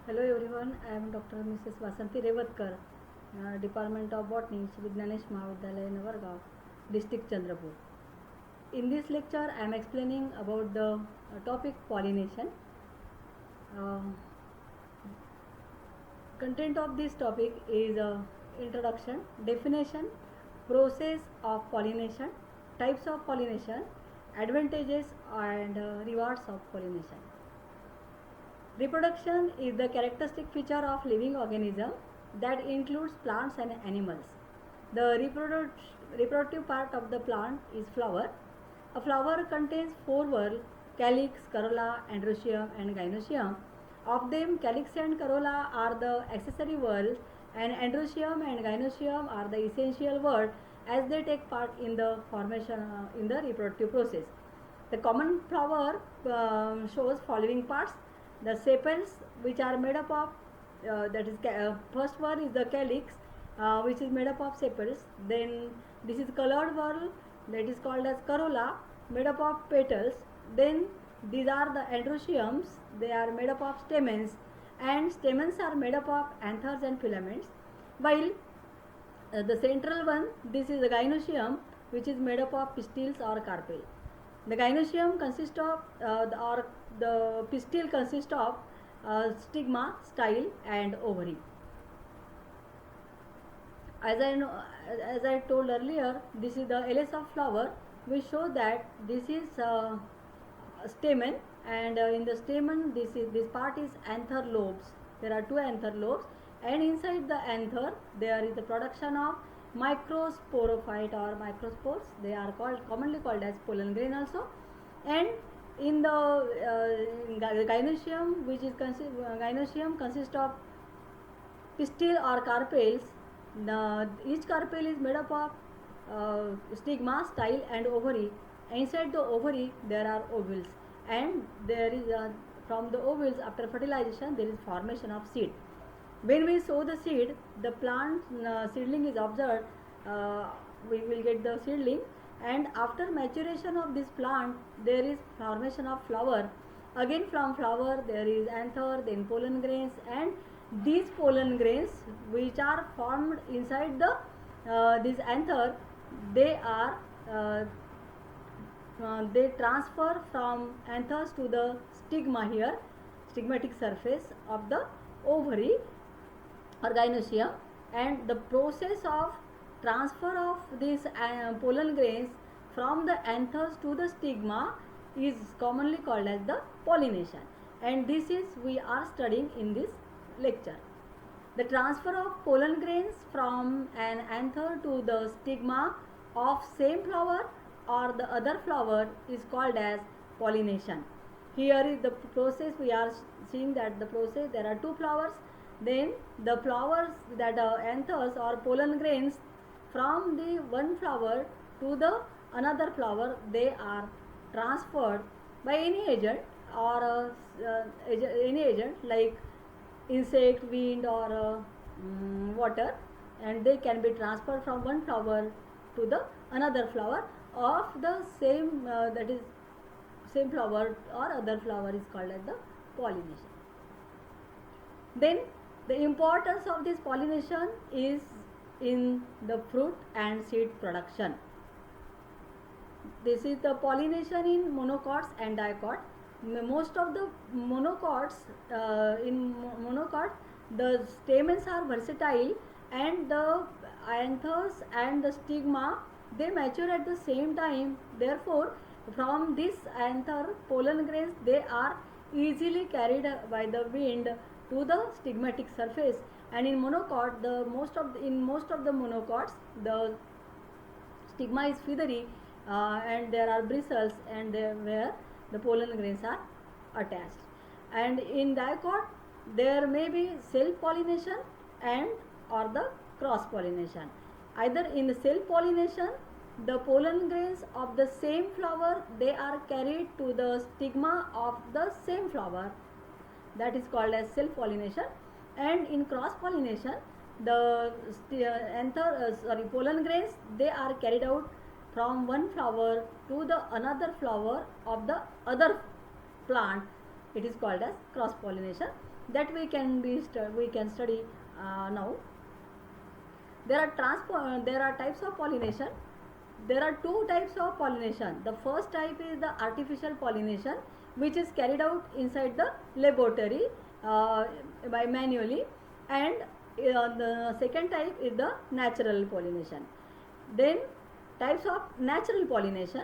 Hello everyone, I am Dr. Mrs. Vasanti Revatkar, Department of Botany, Shri Gnanesh Mahavidyalaya, Navargaon, District Chandrapur. In this lecture, I am explaining about the topic pollination. Uh, Content of this topic is introduction, definition, process of pollination, types of pollination, advantages and rewards of pollination. Reproduction is the characteristic feature of living organism that includes plants and animals. The reproductive part of the plant is flower. A flower contains four whorls: calyx, corolla, androecium and gynoecium. Of them, calyx and corolla are the accessory whorls and androecium and gynoecium are the essential whorl as they take part in the formation in the reproductive process. The common flower shows following parts: the sepals, which are made up of first one is the calyx, which is made up of sepals. Then this is colored whorl, that is called as corolla, made up of petals. Then these are the androeciums, they are made up of stamens, and stamens are made up of anthers and filaments. While the central one, this is the gynoecium, which is made up of pistils or carpel. The gynoecium consists of the pistil consists of stigma, style and ovary. As I told earlier, this is the LS of flower. We show that this is stamen, and in the stamen this part is anther lobes. There are two anther lobes, and inside the anther there is the production of microsporophyte or microspores. They are commonly called as pollen grain also. And in the gynoecium, which is gynoecium consists of pistil or carpels. Each carpel is made up of stigma, style and ovary. Inside the ovary there are ovules, and there is from the ovules, after fertilization, there is formation of seed. When we sow the seed, the plant seedling is observed. We will get the seedling, and after maturation of this plant, there is formation of flower. Again from flower there is anther, then pollen grains, and these pollen grains, which are formed inside the this anther, they are they transfer from anthers to the stigma here, stigmatic surface of the ovary or gynoecium, and the process of transfer of these pollen grains from the anthers to the stigma is commonly called as the pollination, and this is we are studying in this lecture. The transfer of pollen grains from an anther to the stigma of same flower or the other flower is called as pollination. Here is the process. We are seeing that the process, there are two flowers, then the flowers that are anthers or pollen grains from the one flower to the another flower, they are transferred by any agent or any agent like insect, wind or water, and they can be transferred from one flower to the another flower of the same that is same flower or other flower is called as the pollination. Then the importance of this pollination is in the fruit and seed production. This is the pollination in monocots and dicots. Most of the monocots, in monocot, the stamens are versatile, and the anthers and the stigma, they mature at the same time. Therefore, from this anther, pollen grains, they are easily carried by the wind to the stigmatic surface. And in monocot, in most of the monocots, the stigma is feathery, and there are bristles, and where the pollen grains are attached. And in dicot, there may be self pollination and or the cross pollination. Either in the self pollination, the pollen grains of the same flower, they are carried to the stigma of the same flower, that is called as self pollination. And in cross pollination, the pollen grains, they are carried out from one flower to the another flower of the other plant it is called as cross pollination. That we can study now. There are types of pollination. There are two types of pollination. The first type is the artificial pollination, which is carried out inside the laboratory by manually, and the second type is the natural pollination. Then types of natural pollination.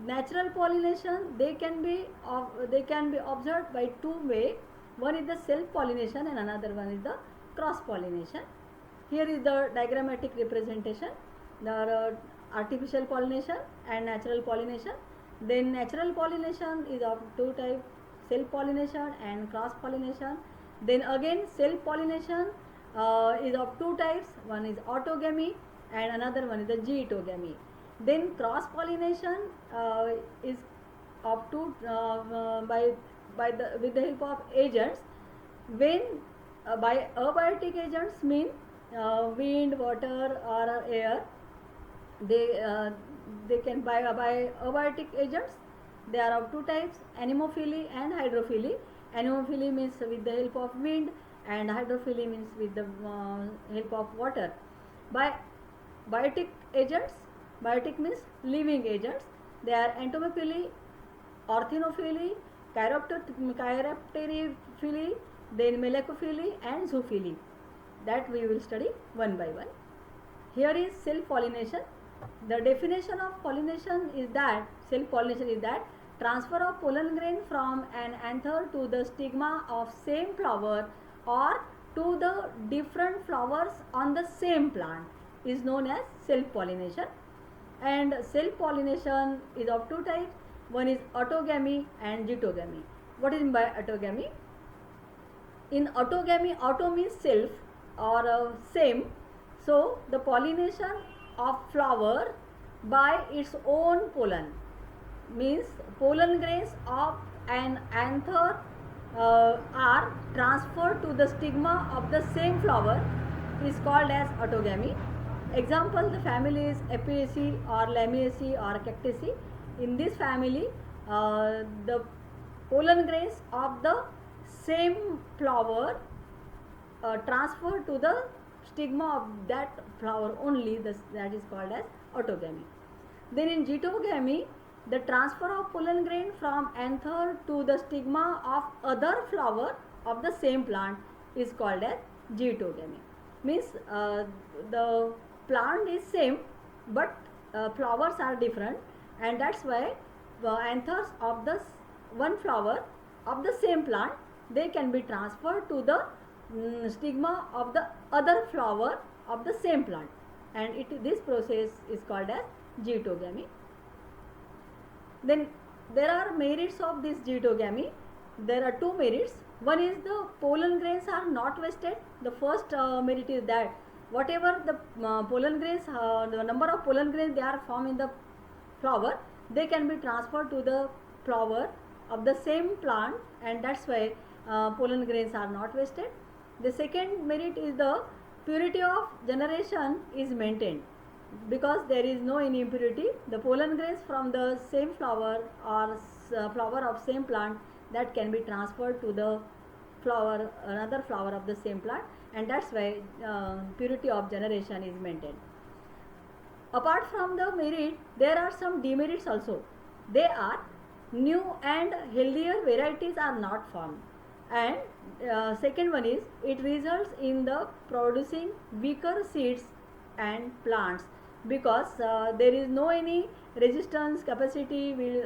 Natural pollination, they can be observed by two ways. One is the self pollination and another one is the cross pollination. Here is the diagrammatic representation. There are artificial pollination and natural pollination. Then natural pollination is of two types, self pollination and cross pollination. Then again self pollination is of two types, one is autogamy and another one is the zoetogamy. Then cross pollination is of two with the help of agents. When by abiotic agents mean wind, water or air, they can by abiotic agents, they are of two types, anemophily and hydrophily. Anemophily means with the help of wind and hydrophily means with the help of water. By biotic agents, biotic means living agents, they are entomophily, orthinophily, chiropterophily, then melecophily and zoophily. That we will study one by one. Here is self pollination. The definition of pollination is that self pollination is that transfer of pollen grain from an anther to the stigma of same flower or to the different flowers on the same plant is known as self pollination. And self pollination is of two types. One is autogamy and zoetogamy. What is meant by autogamy? In autogamy, auto means self or same. So the pollination of flower by its own pollen means pollen grains of an anther are transferred to the stigma of the same flower is called as autogamy. Example, the family is Apiaceae or Lamiaceae or Cactaceae. In this family, the pollen grains of the same flower transferred to the stigma of that flower only, that is called as autogamy. Then in zoetogamy, the transfer of pollen grain from anther to the stigma of other flower of the same plant is called as zoetogamy. Means the plant is same but flowers are different, and that's why the anthers of the one flower of the same plant, they can be transferred to the stigma of the other flower of the same plant, and this process is called as zoetogamy. Then there are merits of this zoetogamy. There are two merits. One is the pollen grains are not wasted. The first merit is that whatever the pollen grains, the number of pollen grains they are formed in the flower, they can be transferred to the flower of the same plant, and that's why pollen grains are not wasted. The second merit is the purity of generation is maintained, because there is no any impurity. The pollen grains from the same flower or flower of same plant, that can be transferred to the flower, another flower of the same plant, and that's why purity of generation is maintained. Apart from the merit, there are some demerits also. They are new and healthier varieties are not formed, and second one is it results in the producing weaker seeds and plants, because there is no any resistance capacity will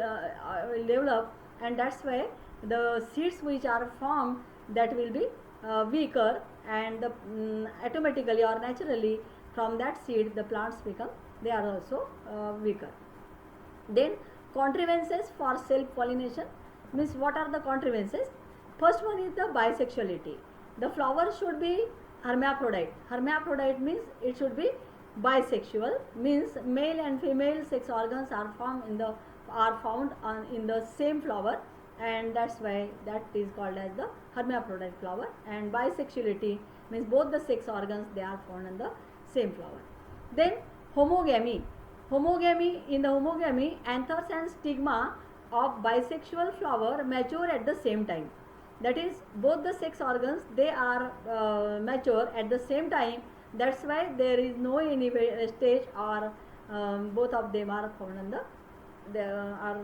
develop, and that's why the seeds which are formed, that will be weaker, and automatically or naturally from that seed the plants become, they are also weaker. Then contrivances for self pollination means, what are the contrivances? First one is the bisexuality. The flower should be hermaphrodite. Hermaphrodite means it should be bisexual, means male and female sex organs are found in the same flower, and that's why that is called as the hermaphrodite flower. And bisexuality means both the sex organs, they are found in the same flower. Then homogamy. In the homogamy, anthers and stigma of bisexual flower mature at the same time. That is, both the sex organs, they are mature at the same time. That's why there is no any stage, or both of them are found on they are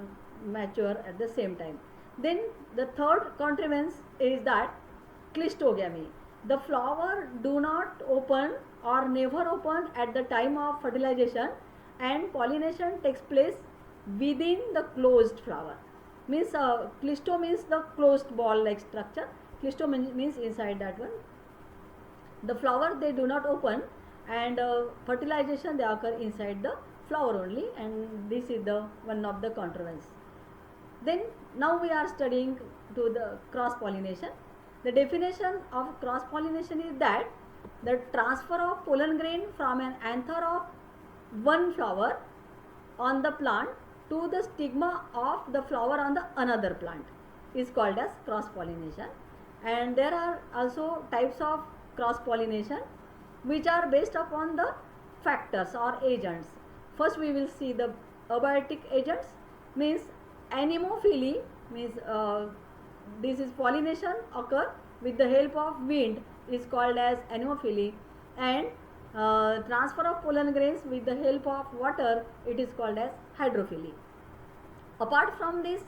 mature at the same time. Then the third contrivance is that cleistogamy. The flower do not open or never open at the time of fertilization, and pollination takes place within the closed flower. Means cleisto means the closed ball like structure. Cleisto means inside that one. The flower, they do not open, and fertilization they occur inside the flower only, and this is the one of the contrivance. Then now we are studying to the cross pollination. The definition of cross pollination is that the transfer of pollen grain from an anther of one flower on the plant to the stigma of the flower on the another plant is called as cross pollination. And there are also types of cross pollination which are based upon the factors or agents. First we will see the abiotic agents, means anemophily, means this is pollination occur with the help of wind is called as anemophily, and transfer of pollen grains with the help of water, it is called as hydrophily. Apart from this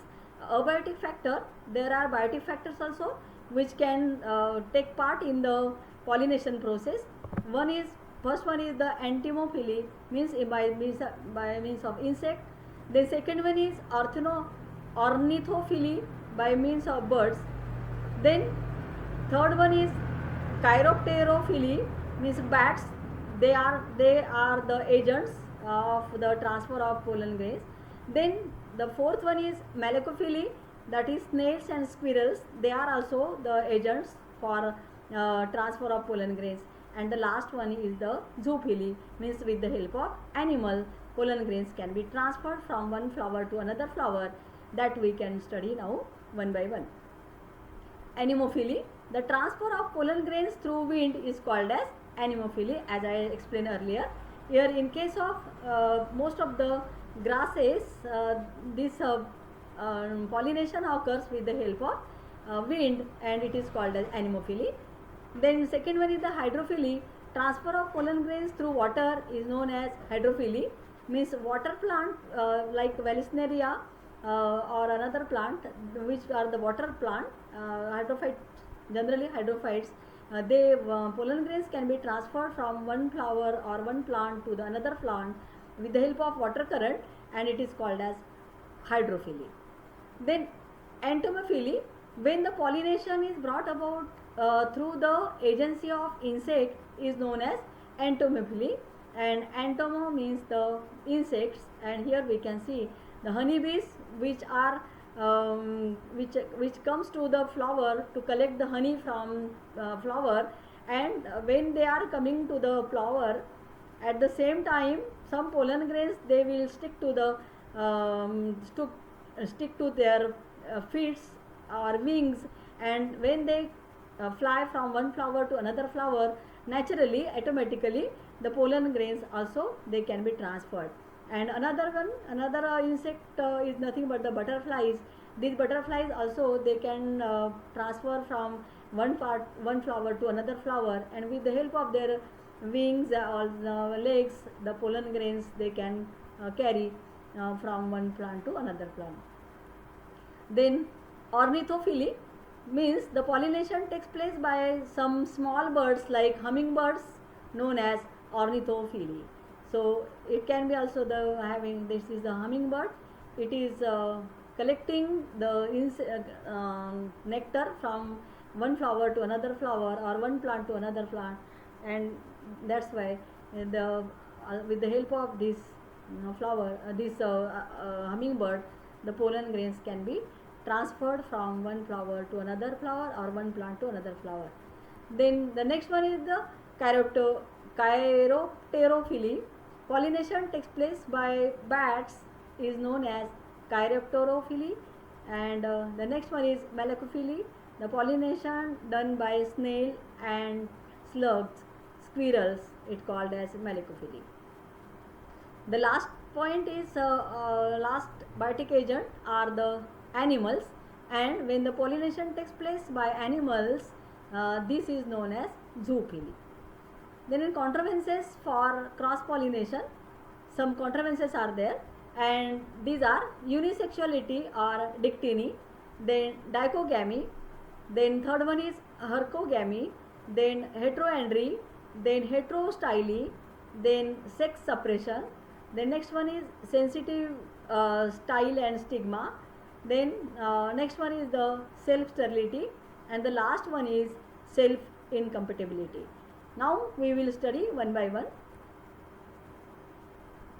abiotic factor, there are biotic factors also which can take part in the pollination process. First one is the entomophily, means by means of insect. The second one is ornithophily, by means of birds. Then third one is chiropterophily, means bats. They are the agents of the transfer of pollen grains. Then the fourth one is malacophily, that is snails and squirrels. They are also the agents for transfer of pollen grains. And the last one is the zoophily, means with the help of animal, pollen grains can be transferred from one flower to another flower. That we can study now one by one. Anemophily, the transfer of pollen grains through wind is called as anemophily, as I explained earlier. Here in case of most of the grasses, this pollination occurs with the help of wind, and it is called as anemophily. Then second one is the hydrophily. Transfer of pollen grains through water is known as hydrophily, means water plant like Vallisneria or another plant which are the water plant, hydrophytes, generally hydrophytes, pollen grains can be transferred from one flower or one plant to the another plant with the help of water current, and it is called as hydrophily. Then entomophily, when the pollination is brought about through the agency of insect, is known as entomophily, and entomo means the insects, and here we can see the honeybees which are which comes to the flower to collect the honey from flower, and when they are coming to the flower, at the same time some pollen grains they will stick to the stick to their feet or wings, and when they fly from one flower to another flower, naturally automatically the pollen grains also they can be transferred. And another insect is nothing but the butterflies. These butterflies also they can transfer from one flower to another flower, and with the help of their wings or legs, the pollen grains they can carry from one plant to another plant. Then ornithophily means the pollination takes place by some small birds like hummingbirds, known as ornithophily. So it can be also the having, this is the hummingbird. It is collecting the nectar from one flower to another flower or one plant to another plant, and that's why the with the help of this hummingbird, the pollen grains can be transferred from one flower to another flower or one plant to another flower. Then the next one is the chiropterophily. Pollination takes place by bats, is known as chiropterophily, and the next one is malacophily. The pollination done by snail and slugs, squirrels, it called as malacophily. The last point is last biotic agent are the animals, and when the pollination takes place by animals, this is known as zoophily. Then in contrivances for cross pollination, some contrivances are there, and these are unisexuality or dictyny, then dichogamy, then third one is hercogamy, then heteroandry, then heterostyly, then sex suppression, then next one is sensitive style and stigma, then next one is the self sterility, and the last one is self incompatibility. Now we will study one by one.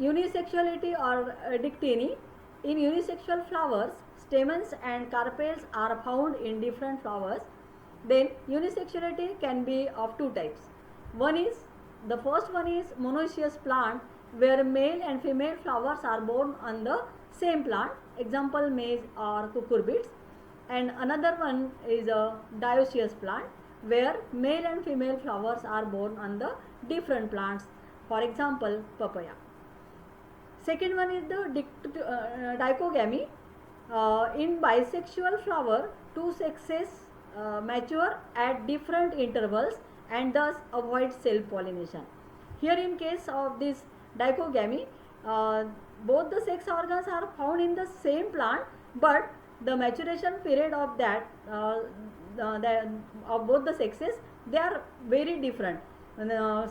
Unisexuality or dictyny. In unisexual flowers, stamens and carpels are found in different flowers. Then unisexuality can be of two types. The first one is monoecious plant, where male and female flowers are born on the same plant, example maize or cucurbits. And another one is a dioecious plant, where male and female flowers are born on the different plants, for example papaya. Second one is the dichogamy. In bisexual flower, two sexes mature at different intervals and thus avoid self pollination. Here in case of this dichogamy, both the sex organs are found in the same plant, but the maturation period of that of both the sexes, they are very different.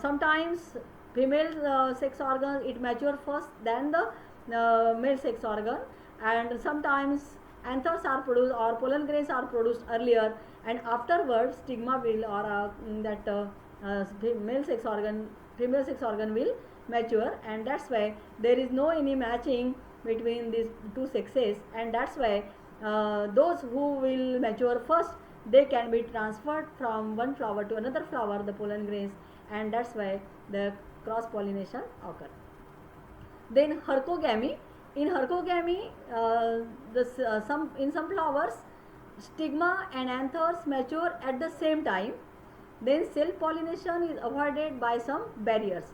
Sometimes female sex organ it mature first than the male sex organ, and sometimes anthers are produced or pollen grains are produced earlier, and afterwards stigma will or female sex organ will mature, and that's why there is no any matching between these two sexes, and that's why those who will mature first, they can be transferred from one flower to another flower, the pollen grains, and that's why the cross pollination occur. Then hercogamy. In hercogamy, in some flowers, stigma and anthers mature at the same time. Then self pollination is avoided by some barriers.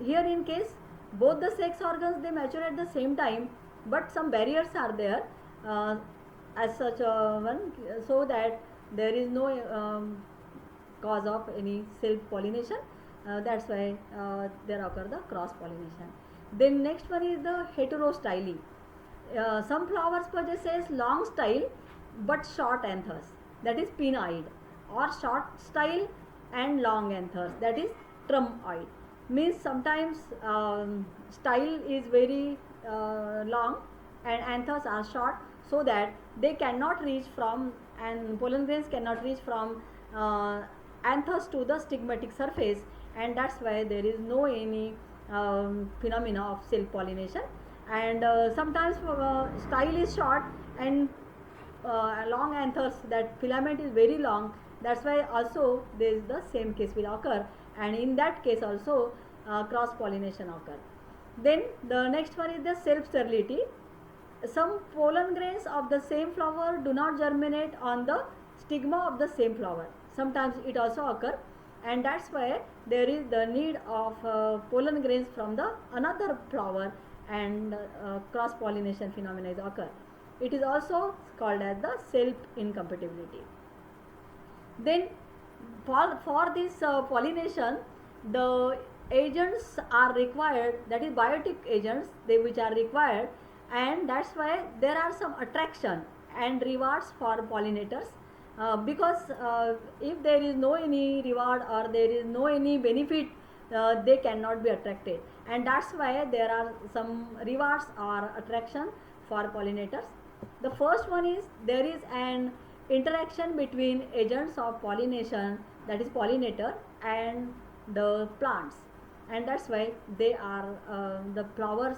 Here in case both the sex organs they mature at the same time, but some barriers are there as such one, so that there is no cause of any self pollination. That's why there occur the cross pollination. Then next one is the heterostyly. Some flowers possesses long style but short anthers, that is pinoid, or short style and long anthers, that is trumoid. Means sometimes style is very long and anthers are short, so that they cannot reach from, and pollen grains cannot reach from anthers to the stigmatic surface, and that's why there is no any phenomena of self pollination. And sometimes style is short and long anthers, that filament is very long, that's why also there is the same case will occur, and in that case also cross pollination occur. Then the next one is the self sterility. Some pollen grains of the same flower do not germinate on the stigma of the same flower, sometimes it also occur, and that's why there is the need of pollen grains from the another flower, and cross pollination phenomena is occur. It is also called as the self incompatibility. Then for this pollination, the agents are required, that is biotic agents which are required, and that's why there are some attraction and rewards for pollinators. Because if there is no any reward or there is no any benefit, they cannot be attracted, and that's why there are some rewards or attraction for pollinators. The first one is there is an interaction between agents of pollination, that is pollinator, and the plants, and that's why they are the flowers,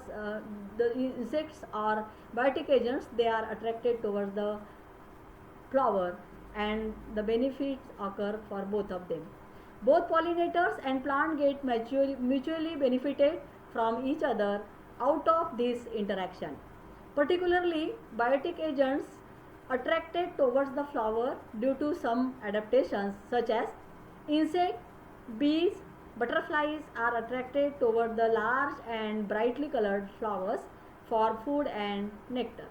the insects or biotic agents, they are attracted towards the flower, and the benefits occur for both of them. Both pollinators and plant get mutually benefited from each other out of this interaction. Particularly, biotic agents attracted towards the flower due to some adaptations such as insect, bees, butterflies are attracted toward the large and brightly colored flowers for food and nectar.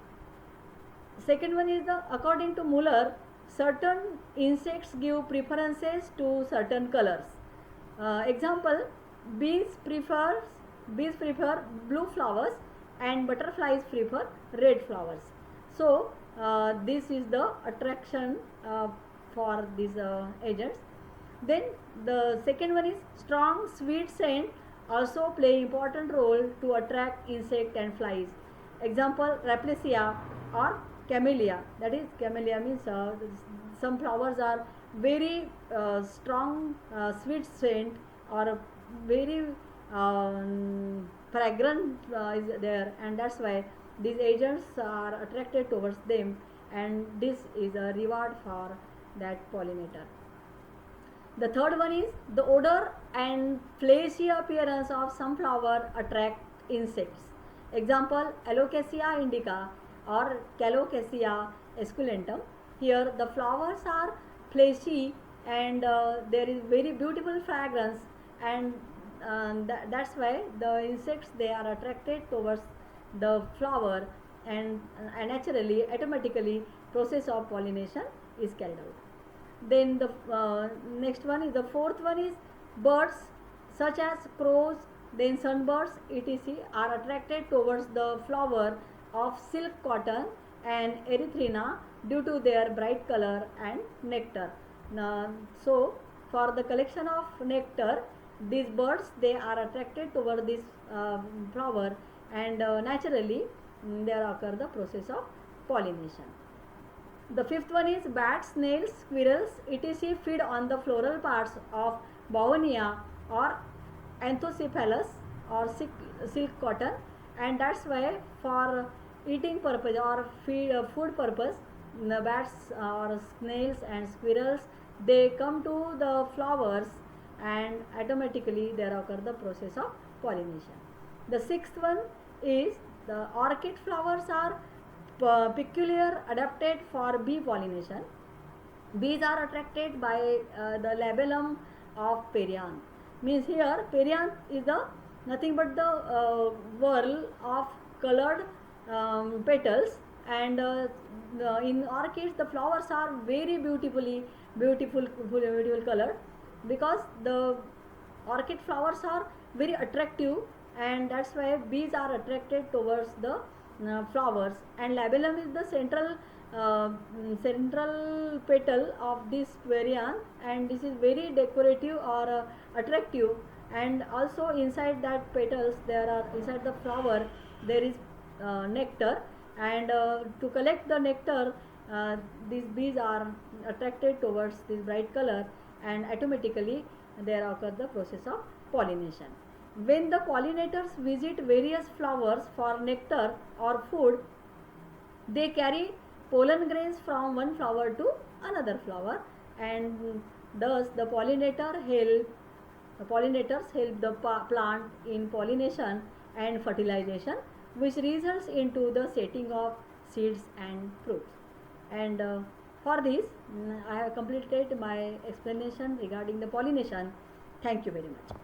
Second one is the according to Muller, certain insects give preferences to certain colors. Example, bees prefers bees prefer blue flowers and butterflies prefer red flowers. So this is the attraction for these agents. Then the second one is strong sweet scent also play important role to attract insect and flies. Example, Rafflesia or camellia. That is, camellia means some flowers are very strong sweet scent or very fragrant is there, and that's why these agents are attracted towards them, and this is a reward for that pollinator. The third one is the odor and fleshy appearance of some flower attract insects. Example, Alocasia indica or Calocasia esculentum. Here the flowers are fleshy and there is very beautiful fragrance, and that's why the insects they are attracted towards the flower, and naturally automatically process of pollination is carried out. Then the next one is the fourth one is birds such as crows, then sunbirds etc are attracted towards the flower of silk cotton and erythrina due to their bright color and nectar. So for the collection of nectar, these birds they are attracted toward this flower, and naturally there occur the process of pollination. The fifth one is bats, snails, squirrels etc feed on the floral parts of Bauhinia or Anthocephalus or silk cotton, and that's why for eating purpose or food purpose the bats or snails and squirrels they come to the flowers, and automatically there occur the process of pollination. The sixth one is the orchid flowers are peculiar adapted for bee pollination. Bees are attracted by the labellum of perianth. Means here perianth is the nothing but the whorl of colored petals, and in orchids the flowers are very beautiful colored, because the orchid flowers are very attractive, and that's why bees are attracted towards the flowers, and labellum is the central petal of this perianth, and this is very decorative or attractive, and also inside that petals there are inside the flower there is nectar, and to collect the nectar these bees are attracted towards this bright color, and automatically there occurs the process of pollination. When the pollinators visit various flowers for nectar or food, they carry pollen grains from one flower to another flower, and thus the pollinators help the plant in pollination and fertilization, which results into the setting of seeds and fruits. And for this I have completed my explanation regarding the pollination. Thank you very much.